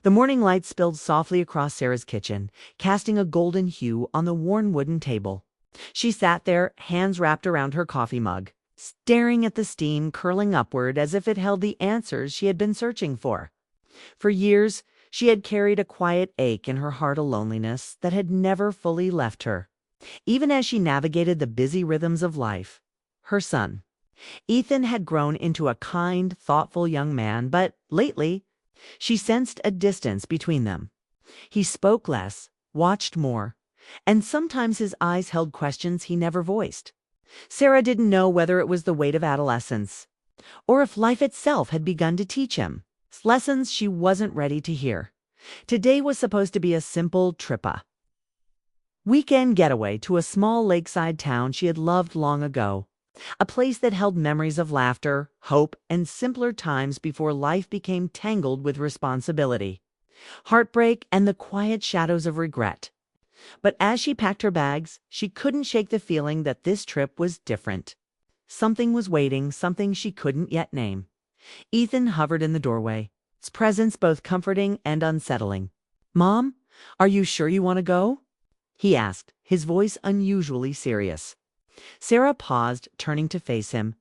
The morning light spilled softly across Sarah's kitchen, casting a golden hue on the worn wooden table. She sat there, hands wrapped around her coffee mug, staring at the steam curling upward as if it held the answers she had been searching for. For years, she had carried a quiet ache in her heart, a loneliness that had never fully left her. Even as she navigated the busy rhythms of life, her son, Ethan, had grown into a kind, thoughtful young man, but lately, she sensed a distance between them. He spoke less, watched more, and sometimes his eyes held questions he never voiced. Sarah didn't know whether it was the weight of adolescence, or if life itself had begun to teach him lessons she wasn't ready to hear. Today was supposed to be a simple weekend getaway to a small lakeside town she had loved long ago, a place that held memories of laughter, hope, and simpler times before life became tangled with responsibility, heartbreak, and the quiet shadows of regret. But as she packed her bags, she couldn't shake the feeling that this trip was different. Something was waiting, something she couldn't yet name. Ethan hovered in the doorway, his presence both comforting and unsettling. "Mom, are you sure you want to go?" he asked, his voice unusually serious. Sarah paused, turning to face him,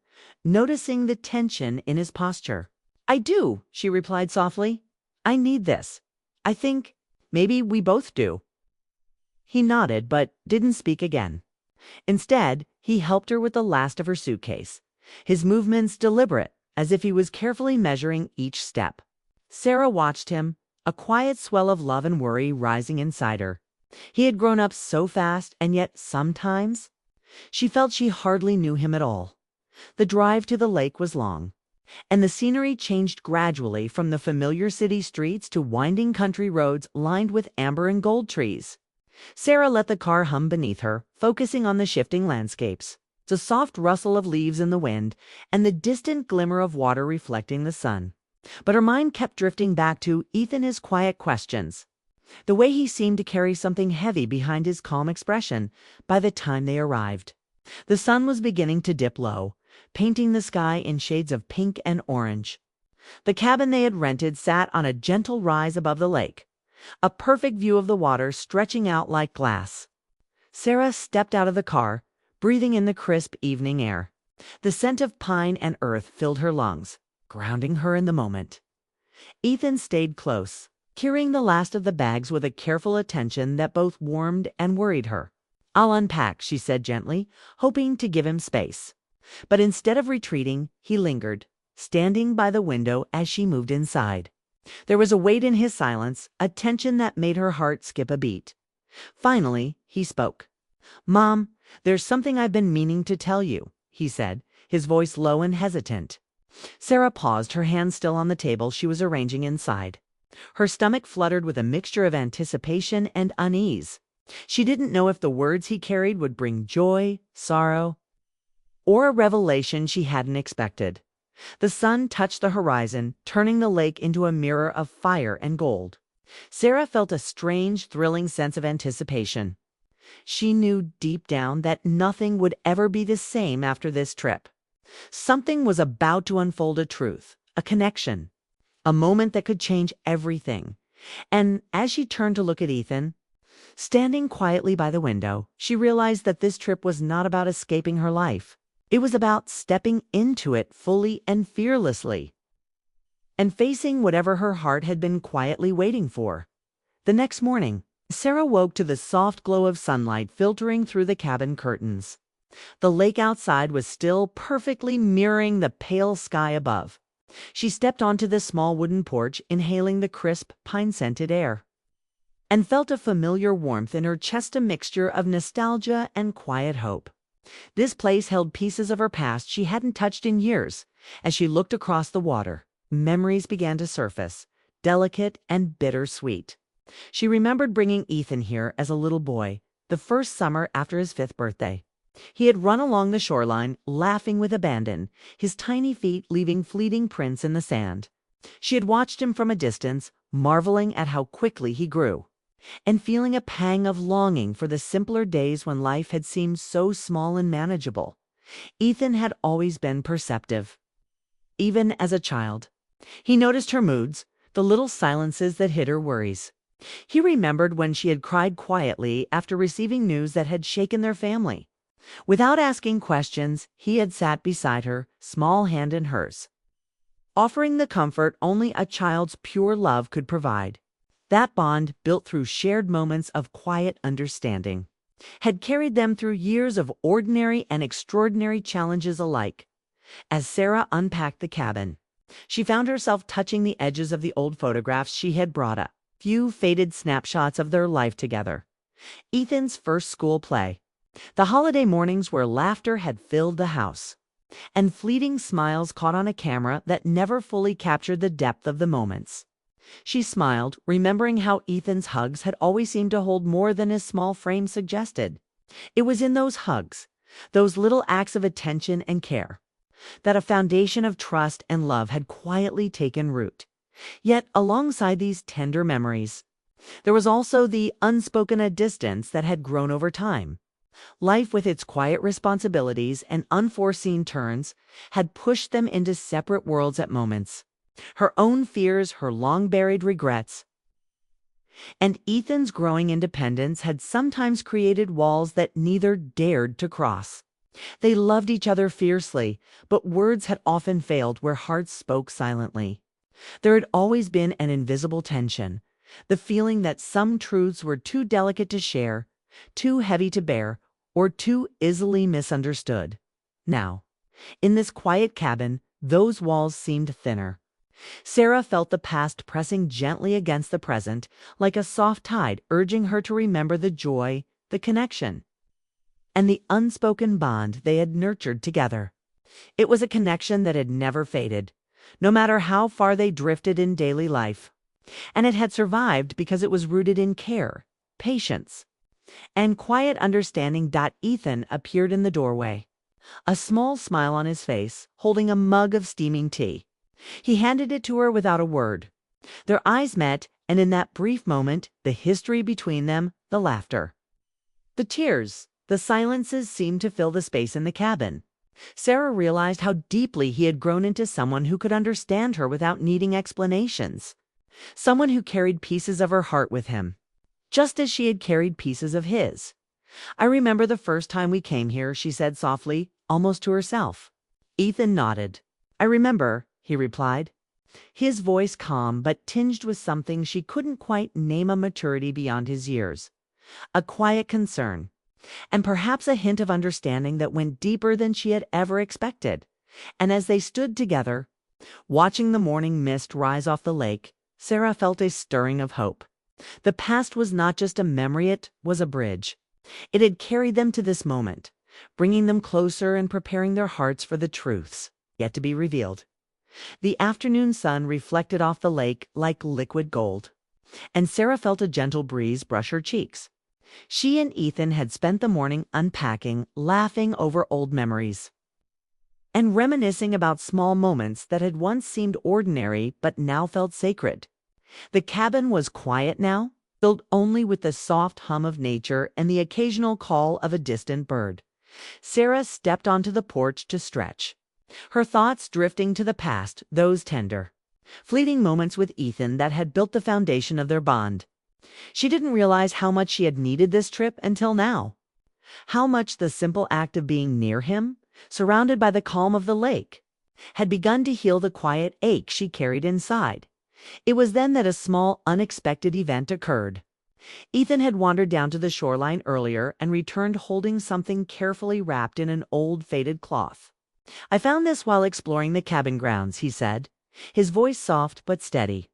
noticing the tension in his posture. "I do," she replied softly. "I need this. I think maybe we both do." He nodded, but didn't speak again. Instead, he helped her with the last of her suitcase, his movements deliberate, as if he was carefully measuring each step. Sarah watched him, a quiet swell of love and worry rising inside her. He had grown up so fast, and yet sometimes she felt she hardly knew him at all. The drive to the lake was long, and the scenery changed gradually from the familiar city streets to winding country roads lined with amber and gold trees. Sarah let the car hum beneath her, focusing on the shifting landscapes, the soft rustle of leaves in the wind, and the distant glimmer of water reflecting the sun. But her mind kept drifting back to Ethan, his quiet questions, the way he seemed to carry something heavy behind his calm expression by the time they arrived. The sun was beginning to dip low, painting the sky in shades of pink and orange. The cabin they had rented sat on a gentle rise above the lake, a perfect view of the water stretching out like glass. Sarah stepped out of the car, breathing in the crisp evening air. The scent of pine and earth filled her lungs, grounding her in the moment. Ethan stayed close, carrying the last of the bags with a careful attention that both warmed and worried her. "I'll unpack," she said gently, hoping to give him space. But instead of retreating, he lingered, standing by the window as she moved inside. There was a weight in his silence, a tension that made her heart skip a beat. Finally, he spoke. "Mom, there's something I've been meaning to tell you," he said, his voice low and hesitant. Sarah paused, her hands still on the table she was arranging inside. Her stomach fluttered with a mixture of anticipation and unease. She didn't know if the words he carried would bring joy, sorrow, or a revelation she hadn't expected. The sun touched the horizon, turning the lake into a mirror of fire and gold. Sarah felt a strange, thrilling sense of anticipation. She knew deep down that nothing would ever be the same after this trip. Something was about to unfold, a truth, a connection, a moment that could change everything. And as she turned to look at Ethan, standing quietly by the window, she realized that this trip was not about escaping her life. It was about stepping into it fully and fearlessly, and facing whatever her heart had been quietly waiting for. The next morning, Sarah woke to the soft glow of sunlight filtering through the cabin curtains. The lake outside was still, perfectly mirroring the pale sky above. She stepped onto the small wooden porch, inhaling the crisp, pine-scented air, and felt a familiar warmth in her chest, a mixture of nostalgia and quiet hope. This place held pieces of her past she hadn't touched in years. As she looked across the water, memories began to surface, delicate and bittersweet. She remembered bringing Ethan here as a little boy, the first summer after his 5th birthday. He had run along the shoreline, laughing with abandon, his tiny feet leaving fleeting prints in the sand. She had watched him from a distance, marveling at how quickly he grew, and feeling a pang of longing for the simpler days when life had seemed so small and manageable. Ethan had always been perceptive, even as a child. He noticed her moods, the little silences that hid her worries. He remembered when she had cried quietly after receiving news that had shaken their family. Without asking questions, he had sat beside her, small hand in hers, offering the comfort only a child's pure love could provide. That bond, built through shared moments of quiet understanding, had carried them through years of ordinary and extraordinary challenges alike. As Sarah unpacked the cabin, she found herself touching the edges of the old photographs she had brought, a few faded snapshots of their life together. Ethan's first school play, the holiday mornings where laughter had filled the house, and fleeting smiles caught on a camera that never fully captured the depth of the moments. She smiled, remembering how Ethan's hugs had always seemed to hold more than his small frame suggested. It was in those hugs, those little acts of attention and care, that a foundation of trust and love had quietly taken root. Yet, alongside these tender memories, there was also the unspoken distance that had grown over time. Life, with its quiet responsibilities and unforeseen turns, had pushed them into separate worlds at moments. Her own fears, her long-buried regrets, and Ethan's growing independence had sometimes created walls that neither dared to cross. They loved each other fiercely, but words had often failed where hearts spoke silently. There had always been an invisible tension, the feeling that some truths were too delicate to share, too heavy to bear, or too easily misunderstood. Now, in this quiet cabin, those walls seemed thinner. Sarah felt the past pressing gently against the present, like a soft tide urging her to remember the joy, the connection, and the unspoken bond they had nurtured together. It was a connection that had never faded, no matter how far they drifted in daily life. And it had survived because it was rooted in care, patience, and quiet understanding. Ethan appeared in the doorway, a small smile on his face, holding a mug of steaming tea. He handed it to her without a word. Their eyes met, and in that brief moment, the history between them, the laughter, the tears, the silences seemed to fill the space in the cabin. Sarah realized how deeply he had grown into someone who could understand her without needing explanations. Someone who carried pieces of her heart with him, just as she had carried pieces of his. "I remember the first time we came here," she said softly, almost to herself. Ethan nodded. "I remember," he replied, his voice calm but tinged with something she couldn't quite name, a maturity beyond his years, a quiet concern, and perhaps a hint of understanding that went deeper than she had ever expected. And as they stood together, watching the morning mist rise off the lake, Sarah felt a stirring of hope. The past was not just a memory, it was a bridge. It had carried them to this moment, bringing them closer and preparing their hearts for the truths yet to be revealed. The afternoon sun reflected off the lake like liquid gold, and Sarah felt a gentle breeze brush her cheeks. She and Ethan had spent the morning unpacking, laughing over old memories, and reminiscing about small moments that had once seemed ordinary but now felt sacred. The cabin was quiet now, filled only with the soft hum of nature and the occasional call of a distant bird. Sarah stepped onto the porch to stretch, her thoughts drifting to the past, those tender, fleeting moments with Ethan that had built the foundation of their bond. She didn't realize how much she had needed this trip until now. How much the simple act of being near him, surrounded by the calm of the lake, had begun to heal the quiet ache she carried inside. It was then that a small, unexpected event occurred. Ethan had wandered down to the shoreline earlier and returned holding something carefully wrapped in an old faded cloth. "I found this while exploring the cabin grounds," he said, his voice soft but steady.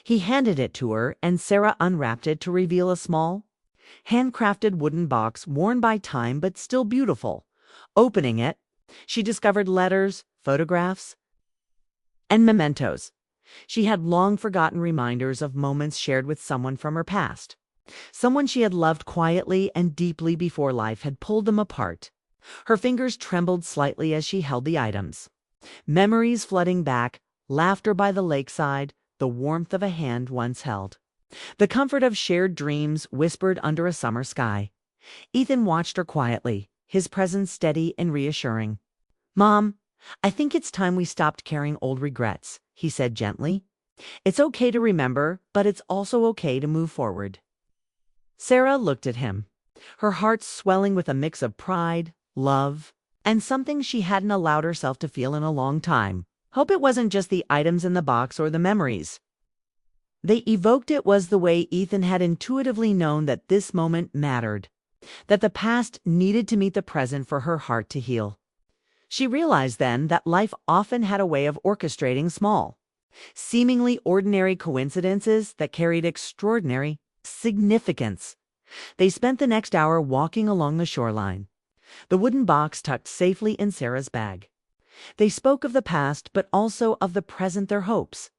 He handed it to her, and Sarah unwrapped it to reveal a small, handcrafted wooden box worn by time but still beautiful. Opening it, she discovered letters, photographs, and mementos. She had long forgotten reminders of moments shared with someone from her past, someone she had loved quietly and deeply before life had pulled them apart. Her fingers trembled slightly as she held the items. Memories flooding back, laughter by the lakeside, the warmth of a hand once held, the comfort of shared dreams whispered under a summer sky. Ethan watched her quietly, his presence steady and reassuring. "Mom, I think it's time we stopped carrying old regrets," he said gently. It's okay to remember, but it's also okay to move forward. Sarah looked at him, her heart swelling with a mix of pride, love, and something she hadn't allowed herself to feel in a long time. Hope it wasn't just the items in the box or the memories they evoked. It was the way Ethan had intuitively known that this moment mattered, that the past needed to meet the present for her heart to heal. She realized then that life often had a way of orchestrating small, seemingly ordinary coincidences that carried extraordinary significance. They spent the next hour walking along the shoreline, the wooden box tucked safely in Sarah's bag. They spoke of the past, but also of the present, their hopes,